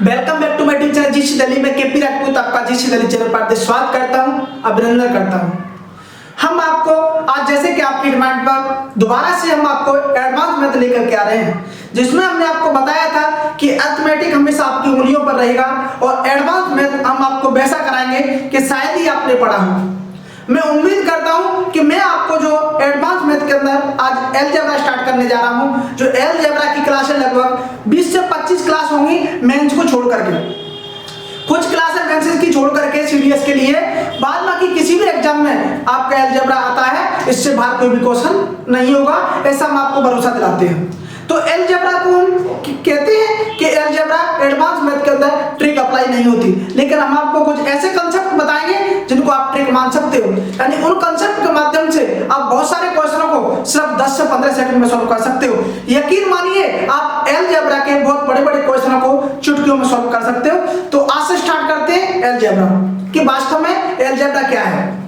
Welcome back to my YouTube channel GC Delhi में KP Rajput आपका GC Delhi channel पर स्वागत करता हूं, अभिनंदन करता हूं। हम आपको आज जैसे कि आपकी डिमांड पर दोबारा से हम आपको एडवांस मैथ लेकर के आ रहे हैं, जिसमें हमने आपको बताया था कि अरिथमेटिक हमेशा आपकी उंगलियों पर रहेगा और एडवांस मैथ हम आपको वैसा कराएंगे कि शायद ही आपने पढ़ा हो। मैं उम्मीद करता हूं कि मैं आपको जो एडवांस मैथ के अंदर आज अलजेब्रा स्टार्ट करने जा रहा हूं, जो अलजेब्रा की क्लासें लगभग 20 से 25 क्लास होंगी मेंस को छोड़ करके, कुछ क्लासें मेंस की छोड़ करके सीडीएस के लिए, बाद बाकी किसी भी एग्जाम में आपका अलजेब्रा आता है, इससे बाहर कोई भी क्वेश्चन नहीं होगा, ऐसा हम आपको भरोसा दिलाते हैं। तो अलजेब्रा को हम कहते हैं कि अलजेब्रा एडवांस मैथ के अंदर ट्रिक अप्लाई नहीं होती, लेकिन हम आपको कुछ ऐसे कंसेप्ट बताएंगे जिनको आप ट्रिक मान सकते हो, यानी उन कंसेप्ट के माध्यम से आप बहुत सारे क्वेश्चनों को सिर्फ 10 से 15 सेकंड में सॉल्व कर सकते हो। यकीन मानिए आप अलजेब्रा के बहुत बड़े-बड़े क्वेश्चनों को चुटकियों में सॉल्व कर सकते हो। तो आज से स्टार्ट करते हैं अलजेब्रा कि वास्तव में अलजेब्रा क्या है।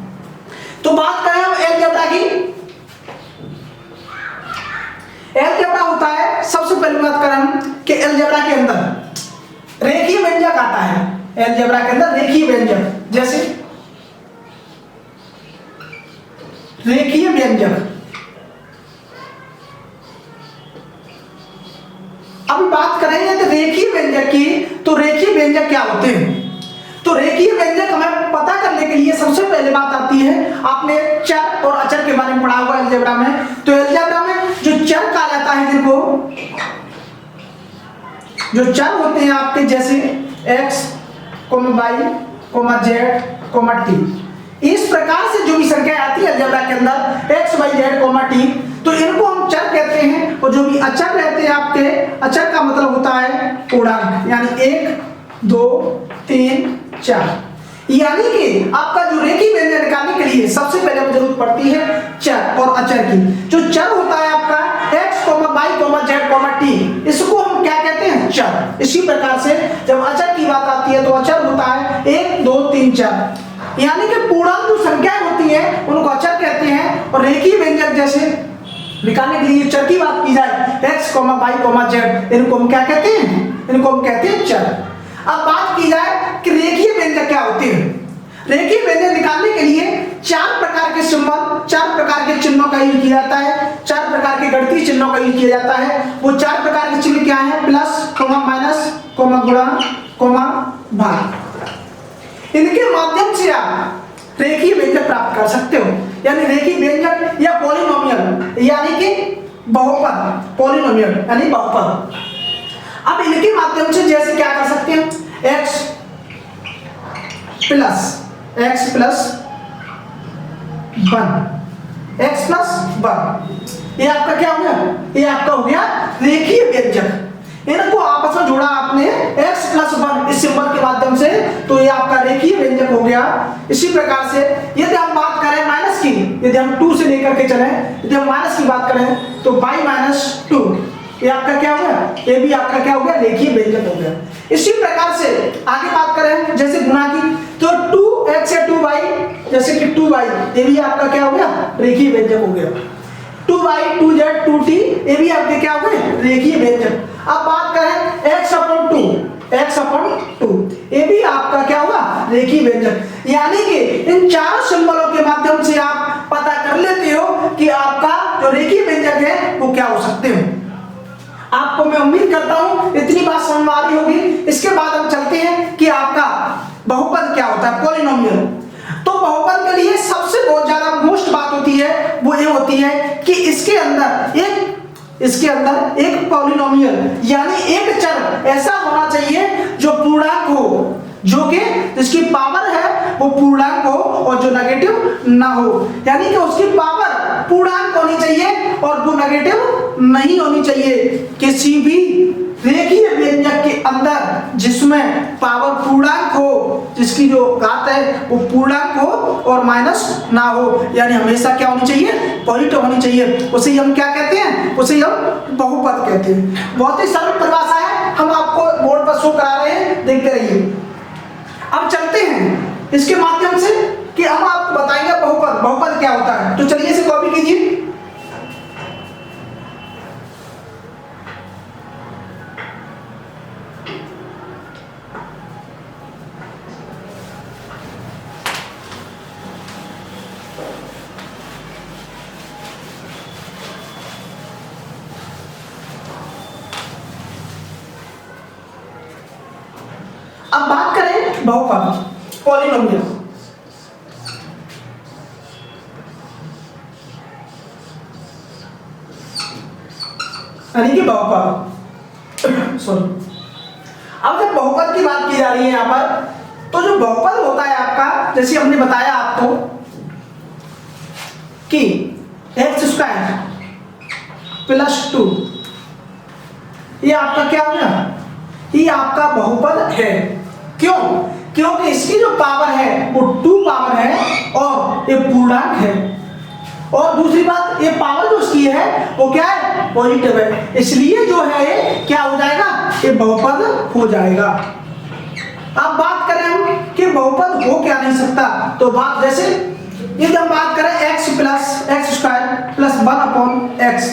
तो बात करें हम अलजेब्रा की, अलजेब्रा होता है, सबसे पहले बात करें हम कि अलजेब्रा के अंदर रेखीय व्यंजक आता है। अलजेब्रा के अंदर रेखीय व्यंजक, जैसे रेखीय व्यंजक। अभी बात करेंगे तो रेखीय व्यंजक की, तो रेखीय व्यंजक क्या होते हैं। तो रेखीय व्यंजक हमें पता करने के लिए सबसे पहले बात आती है, आपने चर और अचर के बारे में पढ़ा हुआ है अलजेब्रा में। तो अलजेब्रा में जो चर कहा जाता है, जिनको जो चर होते हैं आपके, जैसे x, y, z, t, इस प्रकार से जो भी संख्या आती है अलजेब्रा के अंदर x, y, z, t, तो इनको हम चर कहते हैं। और जो भी अचर रहते हैं आपके, अचर का मतलब होता है पूर्णांक, यानी 1, 2, 3, 4। यानी कि आपका जो रेखीय व्यंजक निकालने के लिए सबसे पहले हमें जरूरत पड़ती है चर और अचर की। जो चर होता है आपका x, y, z, t, इसको हम क्या कहते हैं, चर। इसी प्रकार से जब अचर की बात आती है तो अचर होता है 1, 2, 3, 4, यानी कि पूर्णांक जो संख्याएं होती है उनको अचर कहते हैं। और रेखीय व्यंजक जैसे निकालने के लिए चर की बात की जाए, x, y, z, इनको हम क्या कहते हैं, इनको हम कहते हैं चर। अब बात की जाए कि रेखीय व्यंजक क्या होते हैं। रेखीय व्यंजक निकालने के लिए 4 प्रकार के सिंबल, 4 प्रकार के चिन्हों का यूज किया जाता है, 4 प्रकार के गणितीय चिन्हों का यूज किया जाता है। वो 4 प्रकार के चिन्ह क्या है, प्लस, माइनस, गुणा, भाग। इनके माध्यम से आप रेखीय व्यंजक प्राप्त कर सकते हो, यानी रेखीय व्यंजक या पॉलिनोमियल, यानी कि बहुपद, पॉलिनोमियल यानी बहुपद। अब इनके माध्यम से जैसे क्या कर सकते हैं, x प्लस 1, ये आपका क्या हो गया, ये आपका हो गया रेखीय व्यंजक। इनको आपस में जोड़ा आपने x प्लस 1 इस सिंबल के माध्यम से, तो ये आपका रेखीय व्यंजक हो गया। इसी प्रकार से यदि हम बात करें माइनस की, यदि हम 2 से लेकर के चलें, यदि हम माइनस की बात करें तो y-2, ये आपका क्या हो गया, ये भी आपका क्या हो गया, रेखीय व्यंजक हो गया। इसी प्रकार से आगे बात करें जैसे गुणा की, तो 2x या 2y, जैसे कि 2y, ये भी आपका क्या हो गया, रेखीय व्यंजक हो गया। 2y, 2z, 2t, ये भी आपके क्या हो गए, रेखीय व्यंजक। अब बात करें x/2, ये भी आपका क्या हुआ, रेखीय व्यंजक। यानी कि इन चारों सिंबलों के माध्यम से आप पता कर लेते हो कि आपका जो रेखीय व्यंजक है वो क्या हो सकते हो। आपको मैं उम्मीद करता हूं इतनी बात समझ में आ रही होगी। इसके बाद हम चलते हैं कि आपका बहुपद क्या होता है, पॉलिनोमियल। तो बहुपद के लिए सबसे बहुत ज्यादा मोस्ट बात होती है, वो ये होती है कि इसके अंदर एक पॉलिनोमियल यानी एक चर ऐसा होना चाहिए जो पूर्णांक हो, जो कि जिसकी पावर है वो पूर्णांक हो और जो नेगेटिव ना हो, यानी कि उसकी पावर पूर्णांक होनी चाहिए और वो नेगेटिव नहीं होनी चाहिए। किसी भी रेखीय व्यंजक के अंदर जिसमें पावर पूर्णांक हो, जिसकी जो घात है वो पूर्णांक हो और माइनस ना हो, यानी हमेशा क्या होनी चाहिए, पॉजिटिव होनी चाहिए, उसे हम क्या कहते हैं, उसे हम बहुपद कहते हैं। बहुत ही सरल परिभाषा है, हम आपको बोर्ड पर शो करा रहे हैं, देखते रहिए। अब चलते हैं इसके माध्यम से कि हम आपको बताएंगे बहुपद क्या होता है। तो चलिए इसे कॉपी कीजिए। बहुपद, पॉलिनोमियल, यानी कि बहुपद। सॉरी, अब जब बहुपद की बात की जा रही है यहां पर, तो जो बहुपद होता है आपका, जैसे हमने बताया आपको कि एक्स स्क्वायर प्लस 2, ये आपका क्या हो गया, ये आपका बहुपद है। क्यों? क्योंकि इसकी जो पावर है वो 2 पावर है और ये पूर्णांक है, और दूसरी बात ये पावर जो इसकी है वो क्या है, पॉजिटिव है, इसलिए जो है ये क्या हो जाएगा, ये बहुपद हो जाएगा। अब बात करें हम कि बहुपद हो क्या नहीं सकता, तो बात जैसे यदि हम बात करें x square plus 1 upon x,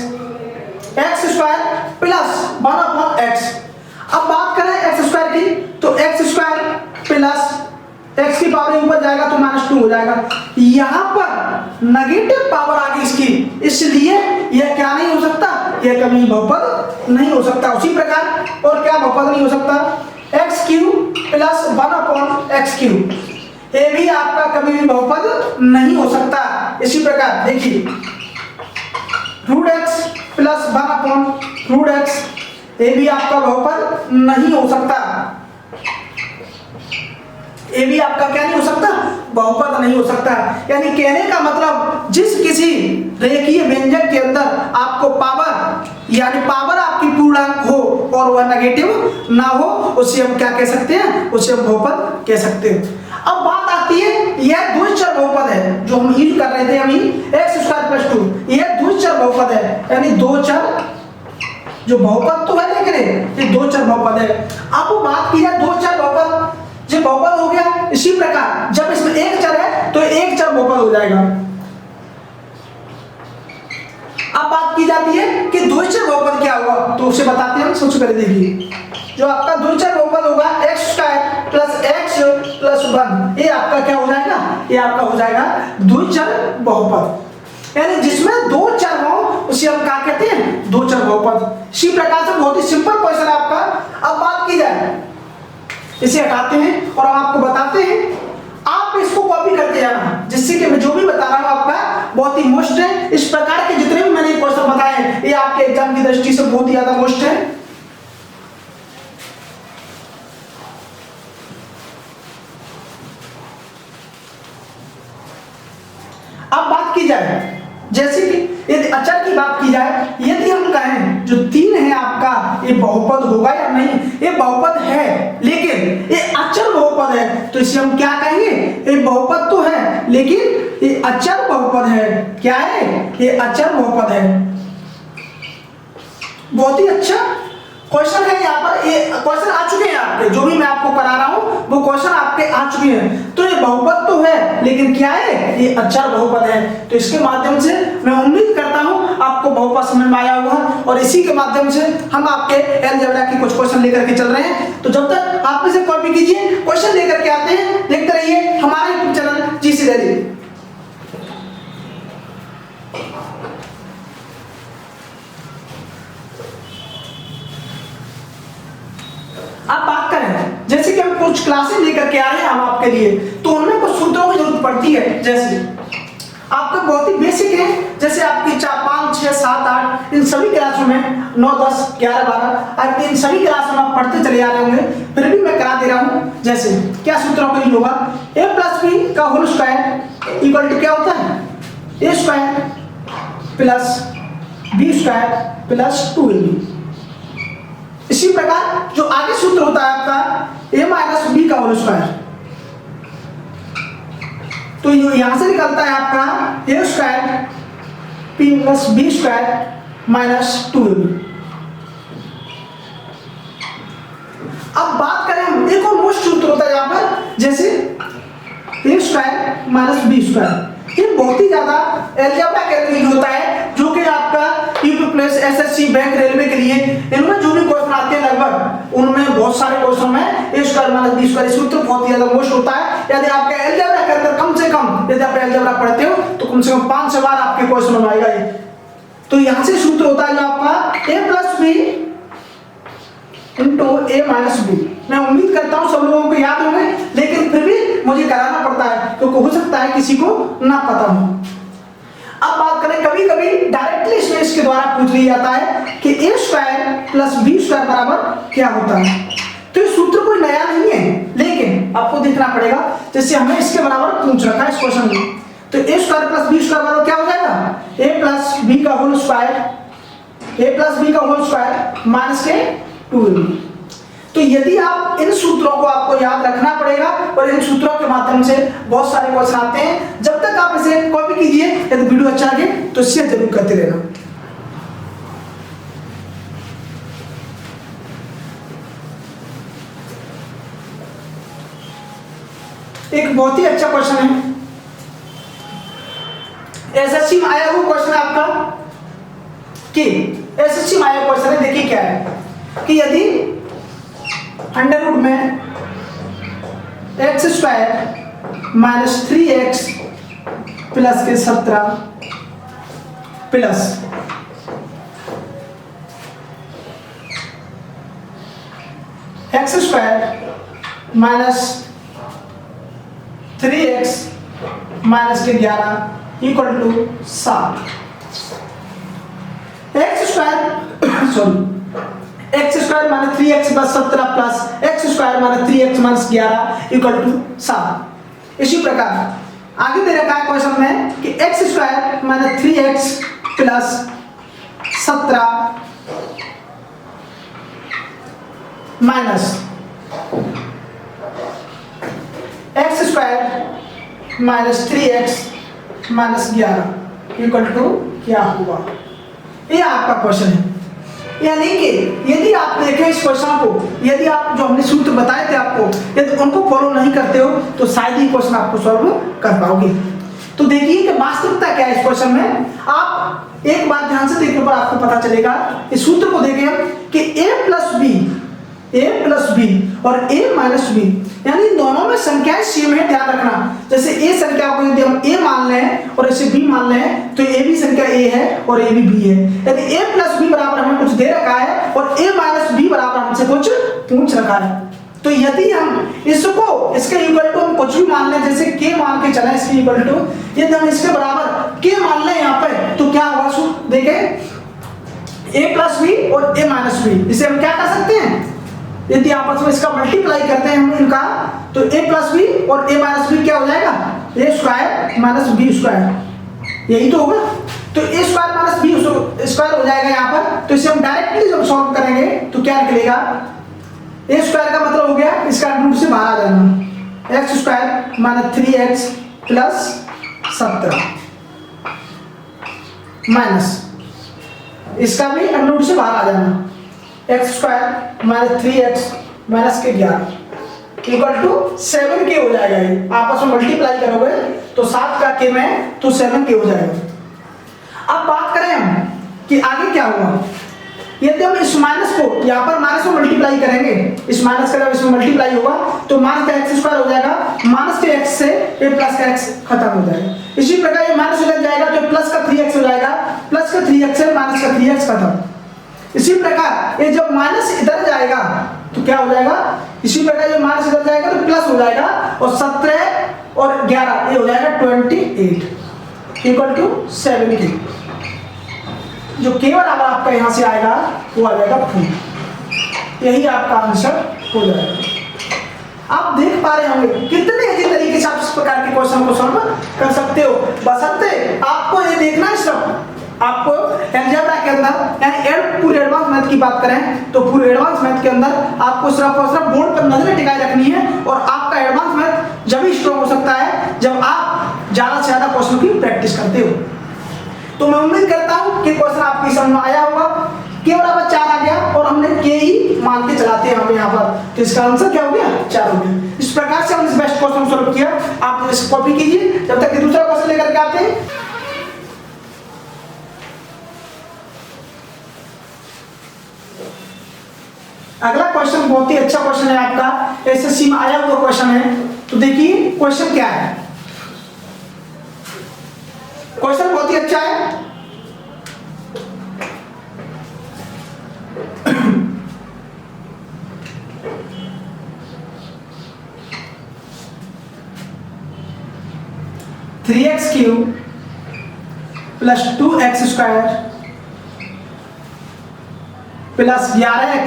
x square plus 1 upon x. अब बात करें एक्स स्क्वायर की, तो एक्स स्क्वायर प्लस एक्स की पावर ऊपर जाएगा तो -2 हो जाएगा। यहां पर नेगेटिव पावर आ गई इसकी, इसलिए यह क्या नहीं हो सकता, यह कभी बहुपद नहीं हो सकता। उसी प्रकार और क्या बहुपद नहीं हो सकता, x cube plus 1 upon x cube, ये भी आपका कभी भी बहुपद नहीं हो सकता। इसी प्रकार देखिए root x plus 1 upon root x, ये भी आपका बहुपद नहीं हो सकता, ये भी आपका क्या नहीं हो सकता, बहुपद नहीं हो सकता। यानी कहने का मतलब जिस किसी रेखीय व्यंजक के अंदर आपको पावर यानी पावर आपकी पूर्णांक हो और वह नेगेटिव ना हो, उसे हम क्या कह सकते हैं, उसे हम बहुपद कह सकते हैं। अब बात आती है यह द्विचर बहुपद है, जो हम यूज कर रहे थे अभी एक्स स्क्वायर प्लस 2, यह द्विचर बहुपद है, यानी दो चर जो बहुपद तो है लेकिन ये दो चर बहुपद है। अब बात की जाए दो चर बहुपद, जो बहुपद हो गया, इसी प्रकार जब इसमें एक चर है तो एक चर बहुपद हो जाएगा। अब बात की जाती है कि द्विचर बहुपद क्या होगा, तो उसे बताते हैं हम। सबसे पहले देखिए जो आपका द्विचर बहुपद होगा x square plus x plus 1, ये आपका क्या हो जाएगा, ये आपका हो जाएगा द्विचर बहुपद, यानी जिसमें दो चर हो उसे हम क्या कहते हैं, दो चर बहुपद। इसी प्रकार से बहुत ही सिंपल क्वेश्चन है आपका। अब बात की जाए, इसे हटाते हैं और हम आपको बताते हैं, आप इसको कॉपी करते जाना, जिससे कि मैं जो भी बता रहा हूं आपका बहुत ही मोस्ट है। इस प्रकार के जितने भी मैंने क्वेश्चन बताए हैं ये आपके एग्जाम की दृष्टि से बहुत ही ज्यादा मोस्ट है। अब बात की जाए जैसे कि यदि अचर की बात की जाए, यदि हम कहें जो 3 है आपका, ये बहुपद होगा या नहीं, ये बहुपद है लेकिन ये अचर बहुपद है, तो इसे हम क्या कहेंगे, ये बहुपद तो है लेकिन ये अचर बहुपद है। क्या है, ये अचर बहुपद है। बहुत ही अच्छा क्वेश्चन है, यहाँ पर ये क्वेश्चन आ चुके हैं आपके, जो भी मैं आपको करा रहा हूं वो क्वेश्चन आपके आ चुके हैं। तो ये बहुपद तो है लेकिन क्या है, ये अचर बहुपद है। तो इसके माध्यम से मैं उम्मीद करता हूं आपको बहुपद समझ में आया होगा, और इसी के माध्यम से हम आपके अलजेब्रा के कुछ क्वेश्चन लेकर के चल रहे हैं। तो जब तक आप इसे कॉपी कीजिए, क्वेश्चन लेकर के आते हैं, देखते रहिए हमारे यूट्यूब चैनल जीसी दिल्ली। अब बात करें जैसे कि हम कुछ क्लासेस लेकर के आ रहे हैं हम आपके लिए, तो उनमें कुछ सूत्रों की जरूरत पड़ती है। जैसे आपका बहुत ही बेसिक है, जैसे आपकी 4, 5, 6, 7, 8 इन सभी क्लासों में 9, 10, 11, 12 आपके इन सभी क्लासों में आप पढ़ते चले आ रहे होंगे, फिर भी मैं करा दे रहा हूं। जैसे क्या सूत्रों का यूज होगा, a प्लस बी का होल स्क्वायर इक्वल टू क्या होता है, a square plus b square plus 2ab। इसी प्रकार जो आगे सूत्र होता है आपका a माइनस बी का होल स्क्वायर, तो यहां से निकलता है आपका a square p plus b square minus 2ab। अब बात करें हम, एक और मोस्ट सूत्र होता है यहां पर, जैसे a square minus b square. ये बहुत ही ज्यादा अलजेब्रा के अंदर यूज होता है, जो कि आपका UP plus SSC bank railway के लिए इनमें जो भी क्वेश्चन आते हैं लगभग उनमें बहुत सारे क्वेश्चन में a square minus b square सूत्र बहुत ही ज्यादा मोस्ट होता है। यदि आपके अलजेब्रा के अंदर कम से कम, यदि आप अलजेब्रा पढ़ते हो तो कम से कम 5 बार आपके क्वेश्चन में आएगा ये। तो यहां से सूत्र होता है जो आपका a plus b into a minus b. मैं उम्मीद करता हूँ सब लोगों को याद होंगे, लेकिन फिर भी मुझे कराना पड़ता है क्योंकि हो सकता है किसी को ना पता हो। अब बात करें, कभी कभी डायरेक्टली इसमें इसके द्वारा पूछ लिया जाता है कि ए स्क्वायर प्लस बी स्क्वायर बराबर क्या होता है। तो ये सूत्र कोई नया नहीं है, लेकिन आपको देखना पड़ेगा, जैसे हमें इसके बराबर पूछ रखा है इस क्वेश्चन में, तो ए स्क्वायर प्लस बी स्क्वायर बराबर क्या हो जाएगा, ए प्लस बी का होल स्क्वायर, ए प्लस बी का होल स्क्वायर माइनस के 2ab। तो यदि आप इन सूत्रों को आपको याद रखना पड़ेगा, और इन सूत्रों के माध्यम से बहुत सारे क्वेश्चन आते हैं। जब तक आप इसे कॉपी कीजिए, यदि वीडियो अच्छा लगे तो शेयर जरूर करते रहना। एक बहुत ही अच्छा क्वेश्चन है, एसएससी में आया हुआ क्वेश्चन है आपका, कि एसएससी में आया क्वेश्चन है। देखिए क्या है कि यदि अंडर रूट में x square minus 3x plus के 17 plus x square minus 3x minus के 11 equal to 7। X square sorry x square minus 3x plus 17 plus x square minus 3x minus 11 equal to 7। इसी प्रकार आगे दे रखा है question में कि x square minus 3x plus 17 minus x square minus 3x minus 11 equal to क्या हुआ। ये आपका क्वेश्चन है। यानी कि यदि आप देखें इस क्वेश्चन को, यदि आप जो हमने सूत्र बताए थे आपको, यदि उनको फॉलो नहीं करते हो तो शायद ही क्वेश्चन आपको सॉल्व कर पाओगे। तो देखिए कि वास्तविकता क्या है इस क्वेश्चन में। आप एक बात ध्यान से देखने पर आपको पता चलेगा, इस सूत्र को देखें हम कि a प्लस बी और a माइनस बी, यानी दोनों में संख्याएं सेम है। ध्यान रखना, जैसे a संख्या को यदि हम a मान लें और इसे b मान लें तो a भी संख्या a है और a भी b है। यदि a प्लस b बराबर हमें कुछ दे रखा है और a माइनस b बराबर हमसे कुछ पूछ रखा है, तो यदि हम इसको इसके इक्वल टू हम कुछ भी मान लें, जैसे k मान के चलें इसके इक्वल टू, यदि हम इसके बराबर k मान लें यहाँ पे तो क्या होगा। सूत्र देखें a प्लस बी और a माइनस बी, इसे हम क्या कर सकते हैं, यदि आपस में इसका मल्टीप्लाई करते हैं हम इनका, तो a प्लस बी और a माइनस बी क्या हो जाएगा, a square minus b square, यही तो होगा। तो a square minus b square हो जाएगा यहाँ पर। तो इसे हम डायरेक्टली जब सॉल्व करेंगे तो क्या निकलेगा, a स्क्वायर का मतलब हो गया इसका रूट से बाहर आ जाना, x square minus 3x plus 17 minus इसका भी अंडर रूट से बाहर आ जाना, x square minus 3x minus के 11 इक्वल टू 7k हो जाएगा। ये आपस में मल्टीप्लाई करोगे तो 7 का k में तो 7k हो जाएगा। अब बात करें हम कि आगे क्या हुआ, यदि हम इस माइनस को यहाँ पर माइनस में मल्टीप्लाई करेंगे, इस माइनस का जब इसमें मल्टीप्लाई होगा तो माइनस का एक्स स्क्वायर हो जाएगा, माइनस के एक्स से ये प्लस का एक्स खत्म हो जाएगा। इसी प्रकार ये माइनस इधर जाएगा तो प्लस का 3x हो जाएगा, प्लस का 3x से माइनस का 3x खत्म। इसी प्रकार ये जब माइनस इधर जाएगा तो क्या हो जाएगा, इसी प्रकार ये माइनस इधर जाएगा तो प्लस हो जाएगा, और 17 और 11 ये हो जाएगा 28 इक्वल टू 7k। जो k बराबर आपका यहां से आएगा वो आ जाएगा 4। यही आपका आंसर हो जाएगा। आप देख पा रहे होंगे कितने अच्छे तरीके से आप इस प्रकार के क्वेश्चन को सॉल्व कर सकते हो, बशर्ते आपको ये देखना है सिर्फ आपको अलजेब्रा के अंदर, यानी पूरे एडवांस मैथ की बात करें तो पूरे एडवांस मैथ के अंदर आपको सिर्फ और सिर्फ बोर्ड पर नजरें टिकाए रखनी है, और आपका एडवांस मैथ जब ही स्ट्रॉन्ग हो सकता है जब आप ज्यादा से ज्यादा क्वेश्चन की प्रैक्टिस करते हो। तो मैं उम्मीद करता हूं कि क्वेश्चन आपकी समझ में आया होगा। k बराबर 4 आ गया और हमने k ही मान के चलाते हैं हम यहाँ पर, तो इसका आंसर क्या हो गया, 4 हो गया। इस प्रकार से हमने इस बेस्ट क्वेश्चन सॉल्व किया। आप इसको कॉपी कीजिए जब तक कि दूसरा क्वेश्चन लेकर के आते हैं। अगला क्वेश्चन बहुत ही अच्छा क्वेश्चन है आपका, एसएससी में आया हुआ क्वेश्चन है। तो देखिए क्वेश्चन क्या है, क्वेश्चन बहुत ही अच्छा है। 3x³ plus 2x² plus 11x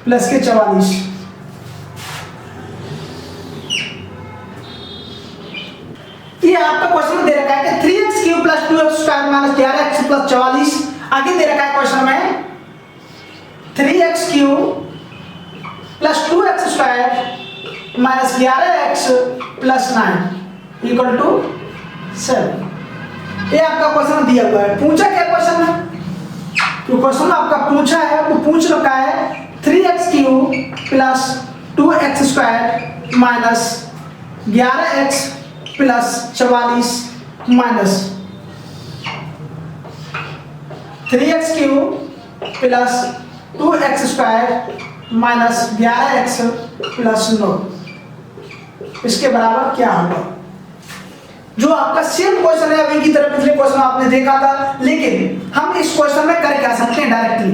plus के 44। ये आपका क्वेश्चन में दे रखा है कि 3x³ plus 2x² minus 11x plus 44। आगे दे रखा है क्वेश्चन में 3x³ plus 2x² minus 11x plus 9 equal to 7। ये आपका क्वेश्चन दिया हुआ है। पूछा क्या क्वेश्चन में? तो क्वेश्चन आपका पूछा है, वो पूछ रखा है 3x³ plus 2x² minus 11x plus 44 minus 3x³ plus 2x² minus 11x plus 9 इसके बराबर क्या होगा? जो आपका सेम क्वेश्चन है अभी की तरह पिछले क्वेश्चन आपने देखा था, लेकिन हम इस क्वेश्चन में कर क्या सकते हैं डायरेक्टली।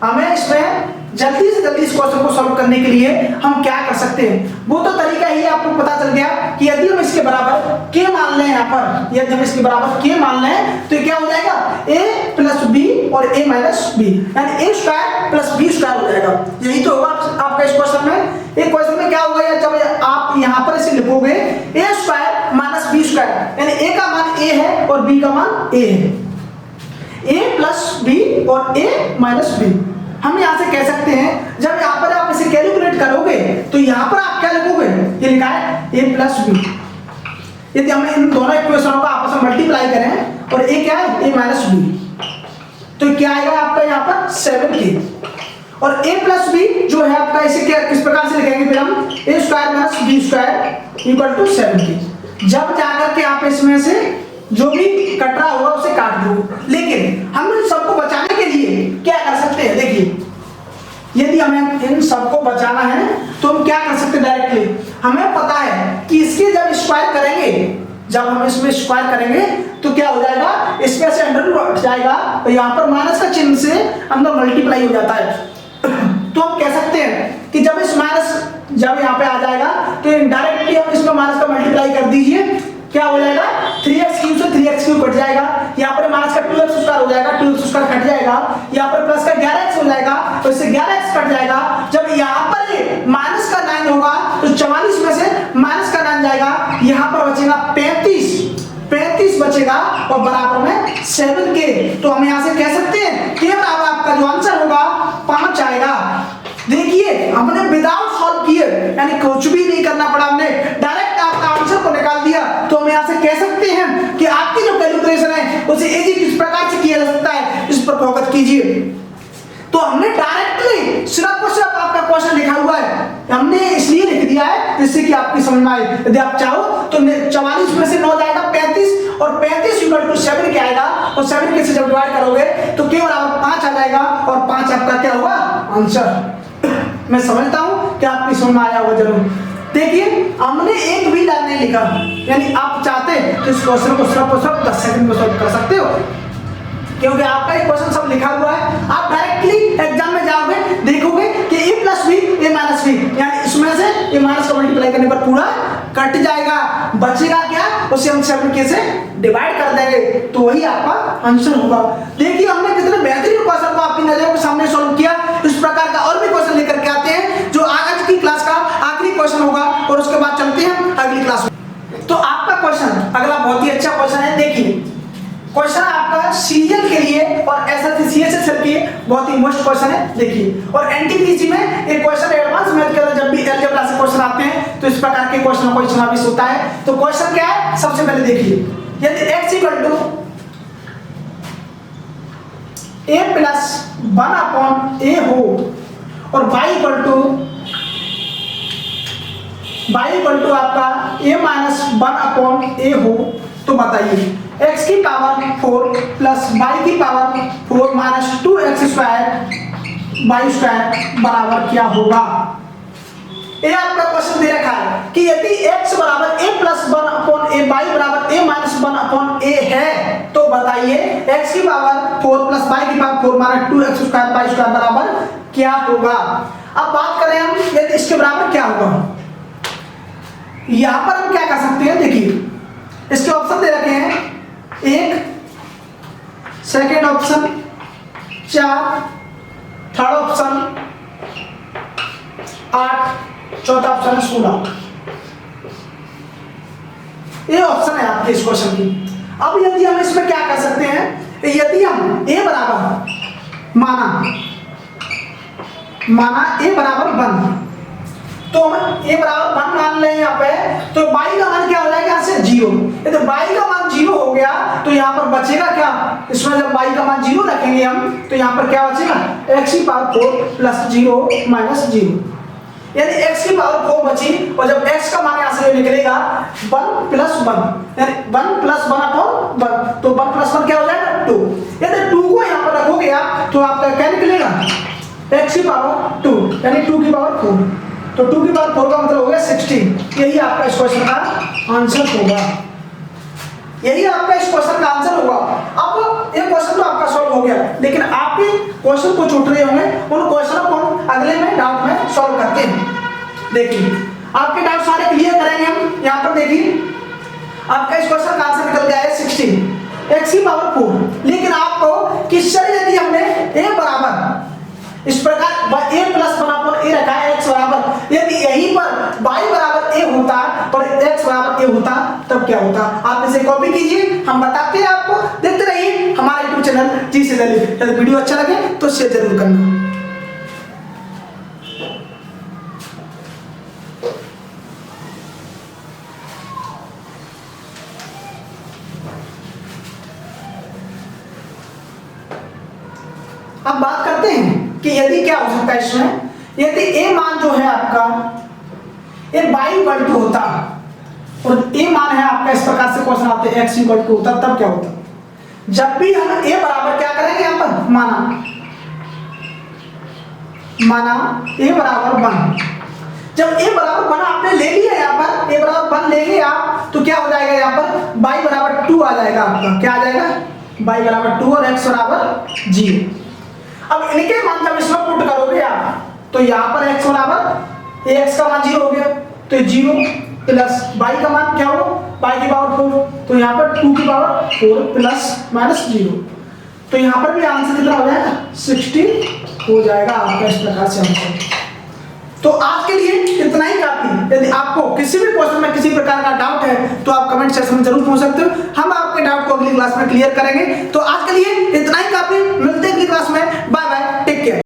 हमें इसमें जल्दी से जल्दी इस क्वेश्चन को सॉल्व करने के लिए हम क्या कर सकते हैं, वो तो तरीका ही आपको पता चल गया कि यदि हम इसके बराबर k मान लें, यहाँ पर यदि हम इसके बराबर k मान लें तो क्या हो जाएगा a प्लस b और a माइनस b, यानी a square plus b square हो जाएगा। यही तो होगा आपका इस क्वेश्चन में। एक क्वेश्चन में क्या होगा या जब आप यहाँ पर इसे लिखोगे a square minus b square, यानी a का मान a है और b का मान a है, a प्लस b और a माइनस b। हम यहाँ से कह सकते हैं जब यहाँ पर आप इसे कैलकुलेट करोगे तो यहाँ पर आप क्या लिखोगे, ये लिखा है a प्लस b। यदि हम इन दोनों इक्वेशनों का आपस में मल्टीप्लाई करें और a क्या है a माइनस b, तो क्या आएगा आपका यहाँ पर 7k। और a प्लस b जो है आपका इसे क्या किस प्रकार से लिखेंगे फिर हम a square minus b square equal to 7k। जब जाकर के आप इसमें से जो भी कट रहा होगा उसे काट दो, लेकिन हम इन सबको बचाने के लिए क्या कर सकते हैं, देखिए यदि हमें इन सबको बचाना है तो हम क्या कर सकते हैं डायरेक्टली। हमें पता है कि इसके जब स्क्वायर करेंगे, जब हम इसमें स्क्वायर करेंगे तो क्या हो जाएगा, इसमें से अंडर रूट हट जाएगा और यहाँ पर माइनस का चिन्ह से अंदर मल्टीप्लाई हो जाता है। तो हम कह सकते हैं कि जब इस माइनस जब यहाँ पे आ जाएगा तो इनडायरेक्टली हम इसमें माइनस का मल्टीप्लाई कर दीजिए, क्या हो जाएगा 3x³ से 3x³ कट जाएगा, यहाँ पर माइनस का 2x² हो जाएगा, 2x² कट जाएगा, यहाँ पर प्लस का 11x हो जाएगा तो इससे 11x कट जाएगा। जब यहाँ पर माइनस का 9 होगा तो 44 में से माइनस का 9 जाएगा, यहाँ पर बचेगा 35 बचेगा और बराबर में 7k। तो हम यहाँ से कह सकते हैं कि बराबर आपका जो आंसर होगा 5 आएगा। देखिए हमने विदाउट सॉल्व किए, यानी कुछ भी नहीं करना पड़ा, हमने डायरेक्ट आपका आंसर को निकाल दिया। तो हम यहाँ से कह सकते हैं कि आपकी जो कैलकुलेशन है उसे इजी किस प्रकार से किया जा सकता है, इस पर फोकस कीजिए। तो हमने डायरेक्टली सिर्फ और सिर्फ आपका क्वेश्चन लिखा हुआ है, हमने इसलिए लिख दिया है जिससे कि आपकी समझ में आए। यदि आप चाहो तो 44 में से 9 जाएगा 35 और 35 इक्वल टू 7 क्या आएगा, और 7 के से जब डिवाइड करोगे तो के बराबर 5 आ जाएगा और 5 आपका क्या होगा आंसर। मैं समझता हूं कि आपकी समझ में आया होगा जरूर। देखिए हमने एक भी लाइन नहीं लिखा, यानी आप चाहते हैं तो इस क्वेश्चन को सिर्फ और सिर्फ 10 सेकंड में सॉल्व कर सकते हो, क्योंकि आपका एक क्वेश्चन सब लिखा हुआ है। आप डायरेक्टली एग्जाम में जाओगे देखोगे कि a plus b a minus b, यानी इसमें से a माइनस का मल्टीप्लाई करने पर पूरा कट जाएगा, बचेगा क्या, उसे हम 7k से डिवाइड कर देंगे तो वही आपका आंसर होगा। देखिए हमने कितने बेहतरीन क्वेश्चन को आपकी नजरों के सामने सॉल्व किया। इस प्रकार का और भी क्वेश्चन लेकर के आते हैं जो आज की क्लास का आखिरी क्वेश्चन होगा और उसके बाद चलते हैं अगली क्लास में। तो आपका क्वेश्चन अगला बहुत ही अच्छा क्वेश्चन है। देखिए क्वेश्चन आपका सीरियल के लिए और एसएससी सीएचएसएल के लिए बहुत ही मोस्ट क्वेश्चन है। देखिए और एनटीपीसी में एक क्वेश्चन एडवांस मैथ के अंदर जब भी अलजेब्रा से क्वेश्चन आते हैं तो इस प्रकार के क्वेश्चनों को समावेश होता है। तो क्वेश्चन क्या है, सबसे पहले देखिए यदि x equal to a plus 1/a हो और y इक्वल टू आपका a माइनस 1/a हो तो बताइए x की पावर 4 प्लस y की power 4 minus 2x square y square बराबर क्या होगा। ये आपका क्वेश्चन दे रखा है कि यदि x बराबर a प्लस 1/a y बराबर a माइनस 1/a है तो बताइए x की पावर 4 प्लस y की power 4 minus 2x square y square बराबर क्या होगा। अब बात करें हम यदि इसके बराबर क्या होगा, यहां पर हम क्या कर सकते हैं, देखिए इसके ऑप्शन दे रखे हैं 1, सेकेंड ऑप्शन 4, थर्ड ऑप्शन 8, चौथा ऑप्शन 16। ये ऑप्शन है आपके इस क्वेश्चन की। अब यदि हम इसमें क्या कर सकते हैं, यदि हम a बराबर माना a बराबर 1, तो हम a बराबर 1 मान लें यहाँ पे, तो y का मान क्या हो जाएगा, यहाँ से 0। यदि y का मान 0 हो गया तो यहाँ पर बचेगा क्या, इसमें जब y का मान 0 रखेंगे हम तो यहाँ पर क्या बचेगा, x की पावर 4 प्लस 0 माइनस 0। यानी x की पावर 4 बची, और जब x का मान यहाँ से निकलेगा 1 प्लस 1, यानी 1 प्लस 1 अपॉन 1, तो 1 प्लस 1 क्या हो जाएगा 2। यदि 2 को यहाँ पर रखोगे आप तो आपका क्या निकलेगा, x की पावर 2, यानी 2 की पावर 4, तो 2 की पावर 4 का मतलब हो गया 16। यही आपका इस क्वेश्चन का आंसर होगा, यही आपका इस क्वेश्चन का आंसर होगा। अब ये क्वेश्चन तो आपका सॉल्व हो गया, लेकिन आपके क्वेश्चन को छूट रहे होंगे, उन क्वेश्चनों को हम अगले में डाउट में सॉल्व करते हैं। देखिए आपके डाउट सारे क्लियर करेंगे हम। यहाँ पर देखिए आपका इस क्वेश्चन का आंसर निकल गया है 16, x की पावर 4। लेकिन आपको किससे यदि हमने a बराबर इस प्रकार a प्लस 1 अपॉन a रखा है, x बराबर, यदि यहीं पर y बराबर a होता और x बराबर a होता तब क्या होता, आप इसे कॉपी कीजिए, हम बताते हैं आपको। देखते रहिए हमारे YouTube चैनल जी से दलित। यदि वीडियो अच्छा लगे तो शेयर जरूर करना। अब बात करते हैं कि यदि क्या हो सकता है इसमें, यदि a मान जो है आपका ये y इक्वल टू होता और a मान है आपका इस प्रकार से क्वेश्चन आते हैं x इक्वल टू होता, तब क्या होता, जब भी हम a बराबर क्या करेंगे, यहाँ पर माना a बराबर 1, जब a बराबर 1 आपने ले लिया, यहाँ पर a बराबर 1 लेंगे आप तो क्या हो जाएगा, यहाँ पर y बराबर 2 आ जाएगा आपका, क्या आ जाएगा, y बराबर 2 और x बराबर 0। अब इनके मान जब इसमें पुट करोगे आप तो यहाँ पर x बराबर x का मान 0 हो गया, तो 0 प्लस y का मान क्या हो, y की पावर 4, तो यहाँ पर 2 की पावर 4 प्लस माइनस 0, तो यहाँ पर भी आंसर कितना हो जाएगा, 16 हो जाएगा आपका इस प्रकार से आंसर। तो आज के लिए इतना ही काफी। यदि आपको किसी भी क्वेश्चन में किसी प्रकार का डाउट है तो आप कमेंट सेक्शन में जरूर पूछ सकते हो, हम आपके डाउट को अगली क्लास में क्लियर करेंगे। तो आज के लिए इतना ही काफी, मिलते हैं अगली क्लास में।